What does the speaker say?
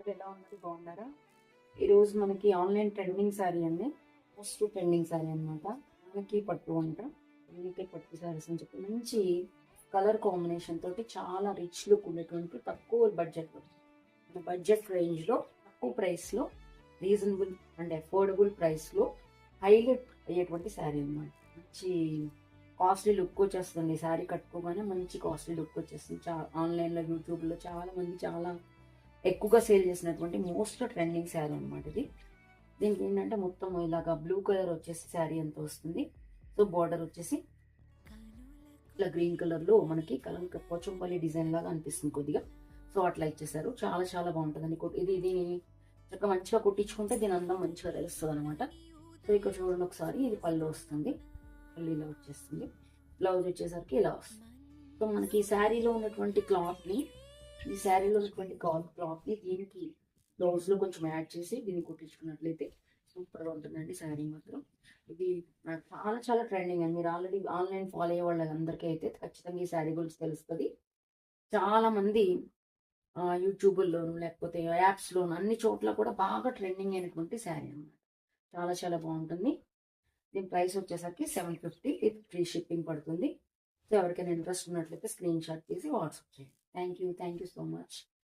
అందరూ ఎలా ఉన్నారు, బాగున్నారా? ఈరోజు మనకి ఆన్లైన్ ట్రెండింగ్ శారీ అండి. మోస్ట్ ట్రెండింగ్ శారీ అనమాట. మనకి పట్టు అంట, మనకి పట్టు శారీస్ అని చెప్పి మంచి కలర్ కాంబినేషన్ తోటి చాలా రిచ్ లుక్ ఉండేటువంటి తక్కువ బడ్జెట్ రేంజ్లో తక్కువ ప్రైస్లో రీజనబుల్ అండ్ అఫోర్డబుల్ ప్రైస్లో హైలైట్ అయ్యేటువంటి శారీ అన్నమాట. మంచి కాస్ట్లీ లుక్ వచ్చేస్తుంది. శారీ కట్టుకోగానే మంచి కాస్ట్లీ లుక్ వచ్చేస్తుంది. ఆన్లైన్లో యూట్యూబ్లో చాలా మంది చాలా ఎక్కువగా సేల్ చేసినటువంటి మోస్ట్ ట్రెండింగ్ శారీ అనమాట ఇది. దీనికి ఏంటంటే మొత్తం ఇలాగా బ్లూ కలర్ వచ్చేసి శారీ అంతా వస్తుంది. సో బార్డర్ వచ్చేసి ఇట్లా గ్రీన్ కలర్లో మనకి కలం పోచంపల్లి డిజైన్ లాగా అనిపిస్తుంది కొద్దిగా. సో అట్లా ఇచ్చేసారు. చాలా చాలా బాగుంటుందండి. ఇది చక్కగా మంచిగా కుట్టించుకుంటే దీని అందం మంచిగా తెలుస్తుంది అనమాట. సో ఇక్కడ చూడండి ఒకసారి, ఇది పళ్ళు వస్తుంది. పళ్ళు ఇలా వచ్చేస్తుంది. బ్లౌజ్ వచ్చేసరికి ఇలా వస్తుంది. సో మనకి ఈ శారీలో ఉన్నటువంటి క్లాత్ని దీనికి బ్లౌజ్లో కొంచెం యాడ్ చేసి దీన్ని కుట్టించుకున్నట్లయితే సూపర్గా ఉంటుందండి శారీ మాత్రం. ఇది చాలా చాలా ట్రెండింగ్ అండి. మీరు ఆల్రెడీ ఆన్లైన్ ఫాలో అయ్యే వాళ్ళందరికీ అయితే ఖచ్చితంగా ఈ శారీ గురించి తెలుస్తుంది. చాలా మంది యూట్యూబ్లోను లేకపోతే యాప్స్లోను అన్ని చోట్ల కూడా బాగా ట్రెండింగ్ అయినటువంటి శారీ అనమాట. చాలా చాలా బాగుంటుంది. దీని ప్రైస్ వచ్చేసరికి 750 విత్ ఫ్రీ షిప్పింగ్ పడుతుంది. సో ఎవరికైనా ఇంట్రెస్ట్ ఉన్నట్లయితే స్క్రీన్ షాట్ తీసి వాట్సాప్ చేయండి. Thank you so much.